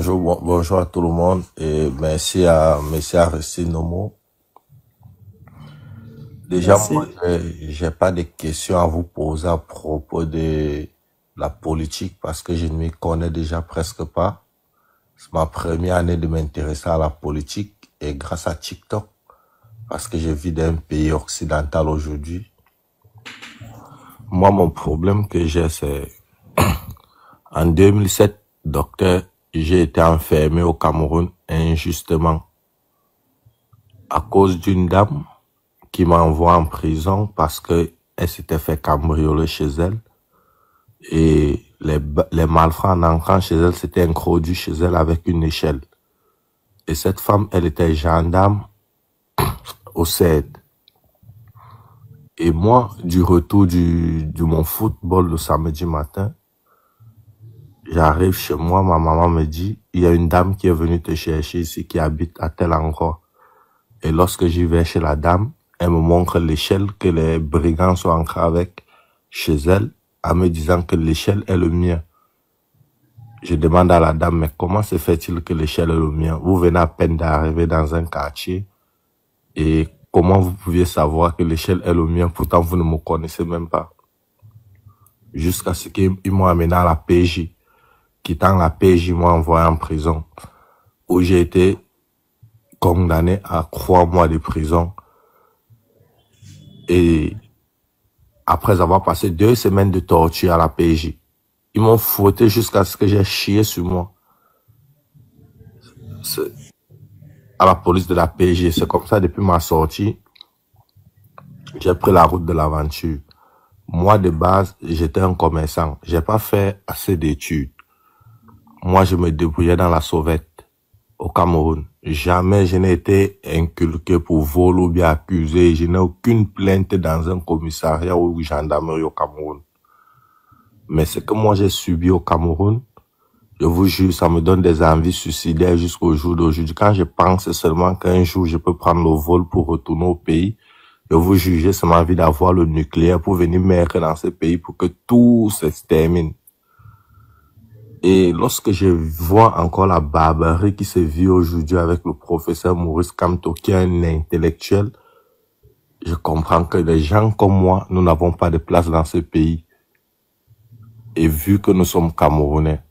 Bonjour à tout le monde et merci à Restine Nomo. Déjà, moi, Merci. j'ai pas de questions à vous poser à propos de la politique parce que je ne m'y connais déjà presque pas. C'est ma première année de m'intéresser à la politique et grâce à TikTok parce que je vis dans un pays occidental aujourd'hui. Moi, mon problème que j'ai, c'est en 2007, docteur, j'ai été enfermé au Cameroun injustement à cause d'une dame qui m'envoie en prison parce que elle s'était fait cambrioler chez elle et les malfrats en entrant chez elle s'étaient introduits chez elle avec une échelle. Et cette femme, elle était gendarme au CED. Et moi, du retour de mon football le samedi matin, j'arrive chez moi, ma maman me dit, il y a une dame qui est venue te chercher ici, qui habite à tel endroit. Et lorsque j'y vais chez la dame, elle me montre l'échelle que les brigands sont entrés avec chez elle, en me disant que l'échelle est le mien. Je demande à la dame, mais comment se fait-il que l'échelle est le mien? Vous venez à peine d'arriver dans un quartier et comment vous pouviez savoir que l'échelle est le mien? Pourtant, vous ne me connaissez même pas. Jusqu'à ce qu'ils m'ont amené à la PJ. Quittant la PJ, ils m'ont envoyé en prison où j'ai été condamné à 3 mois de prison. Et après avoir passé 2 semaines de torture à la PJ, ils m'ont fouetté jusqu'à ce que j'ai chié sur moi. À la police de la PJ. C'est comme ça, depuis ma sortie, j'ai pris la route de l'aventure. Moi, de base, j'étais un commerçant. J'ai pas fait assez d'études. Moi, je me débrouillais dans la sauvette au Cameroun. Jamais je n'ai été inculqué pour vol ou bien accusé. Je n'ai aucune plainte dans un commissariat ou une gendarmerie au Cameroun. Mais ce que moi j'ai subi au Cameroun, je vous jure, ça me donne des envies suicidaires jusqu'au jour d'aujourd'hui. Quand je pense seulement qu'un jour je peux prendre le vol pour retourner au pays, je vous jure, j'ai seulement envie d'avoir le nucléaire pour venir mettre dans ce pays pour que tout se termine. Et lorsque je vois encore la barbarie qui se vit aujourd'hui avec le professeur Maurice Kamto, qui est un intellectuel, je comprends que les gens comme moi, nous n'avons pas de place dans ce pays. Et vu que nous sommes Camerounais,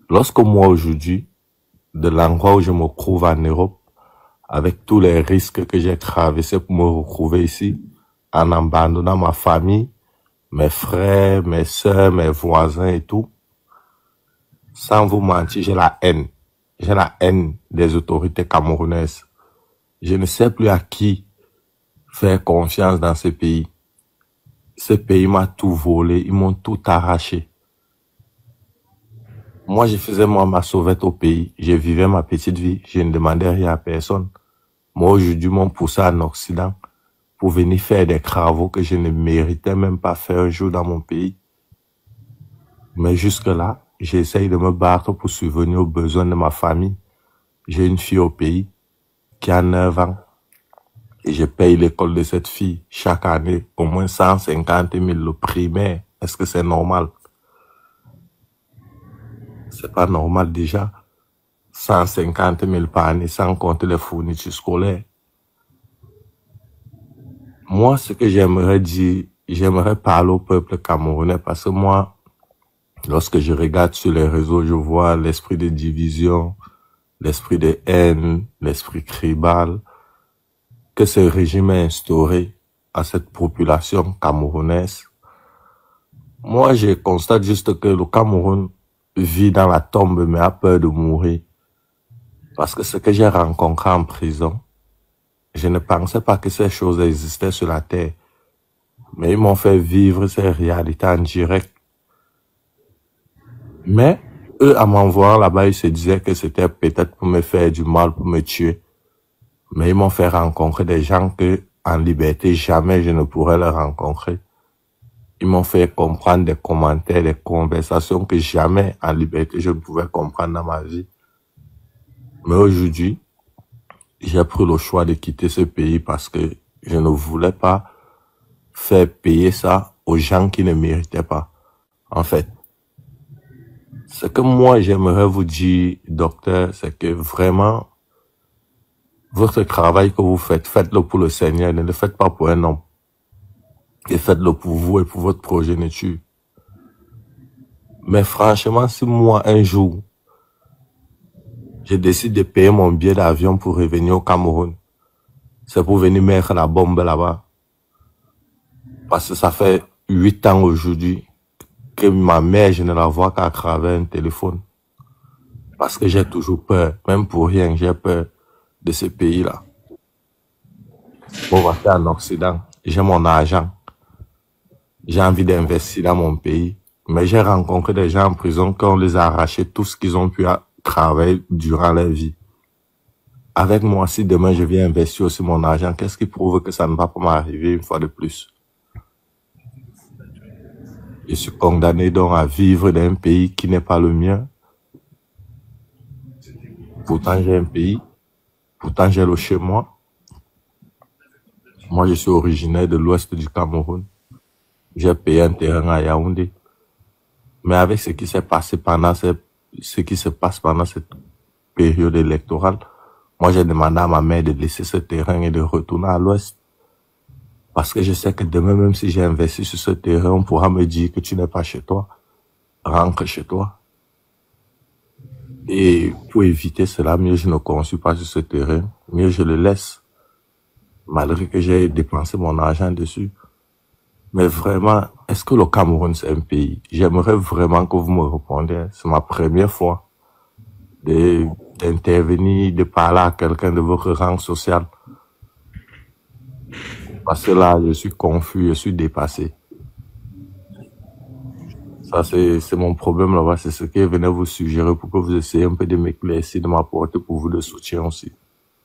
lorsque moi aujourd'hui, de l'endroit où je me trouve en Europe, avec tous les risques que j'ai traversés pour me retrouver ici, en abandonnant ma famille, mes frères, mes sœurs, mes voisins et tout, sans vous mentir, j'ai la haine. J'ai la haine des autorités camerounaises. Je ne sais plus à qui faire confiance dans ce pays. Ce pays m'a tout volé, ils m'ont tout arraché. Moi, je faisais ma sauvette au pays. Je vivais ma petite vie, je ne demandais rien à personne. Moi, aujourd'hui, ils m'ont poussé en Occident pour venir faire des travaux que je ne méritais même pas faire un jour dans mon pays. Mais jusque-là, j'essaye de me battre pour subvenir aux besoins de ma famille. J'ai une fille au pays qui a 9 ans et je paye l'école de cette fille chaque année au moins 150 000 le primaire. Est-ce que c'est normal? C'est pas normal déjà. 150 000 par année sans compter les fournitures scolaires. Moi, ce que j'aimerais dire, j'aimerais parler au peuple camerounais parce que moi, lorsque je regarde sur les réseaux, je vois l'esprit de division, l'esprit de haine, l'esprit tribal que ce régime a instauré à cette population camerounaise. Moi, je constate juste que le Cameroun vit dans la tombe mais a peur de mourir. Parce que ce que j'ai rencontré en prison, je ne pensais pas que ces choses existaient sur la terre. Mais ils m'ont fait vivre ces réalités en direct. Mais eux, à m'envoyer là-bas, ils se disaient que c'était peut-être pour me faire du mal, pour me tuer. Mais ils m'ont fait rencontrer des gens que, en liberté, jamais je ne pourrais les rencontrer. Ils m'ont fait comprendre des commentaires, des conversations que jamais, en liberté, je ne pouvais comprendre dans ma vie. Mais aujourd'hui, j'ai pris le choix de quitter ce pays parce que je ne voulais pas faire payer ça aux gens qui ne méritaient pas. En fait, Ce que moi, j'aimerais vous dire, docteur, c'est que vraiment, votre travail que vous faites, faites-le pour le Seigneur, ne le faites pas pour un homme. Et faites-le pour vous et pour votre progéniture. Mais franchement, si moi, un jour, je décide de payer mon billet d'avion pour revenir au Cameroun, c'est pour venir mettre la bombe là-bas. Parce que ça fait 8 ans aujourd'hui que ma mère, je ne la vois qu'à travers un téléphone. Parce que j'ai toujours peur, même pour rien, j'ai peur de ce pays-là. On va faire en Occident, j'ai mon argent, j'ai envie d'investir dans mon pays. Mais j'ai rencontré des gens en prison qui ont les arraché tout ce qu'ils ont pu travailler durant leur vie. Avec moi, si demain je viens investir aussi mon argent, qu'est-ce qui prouve que ça ne va pas m'arriver une fois de plus? Je suis condamné donc à vivre dans un pays qui n'est pas le mien. Pourtant, j'ai un pays. Pourtant, j'ai le chez moi. Moi, je suis originaire de l'ouest du Cameroun. J'ai payé un terrain à Yaoundé. Mais avec ce qui s'est passé pendant ce qui se passe pendant cette période électorale, moi, j'ai demandé à ma mère de laisser ce terrain et de retourner à l'ouest. Parce que je sais que demain, même si j'ai investi sur ce terrain, on pourra me dire que tu n'es pas chez toi. Rentre chez toi. Et pour éviter cela, mieux je ne construis pas sur ce terrain. Mieux je le laisse. Malgré que j'ai dépensé mon argent dessus. Mais vraiment, est-ce que le Cameroun, c'est un pays? J'aimerais vraiment que vous me répondiez. C'est ma première fois d'intervenir, de parler à quelqu'un de votre rang social. Parce que là, je suis confus, je suis dépassé. Ça, c'est mon problème là-bas. C'est ce que je venais vous suggérer pour que vous essayiez un peu de m'éclaircir, de m'apporter pour vous de soutien aussi.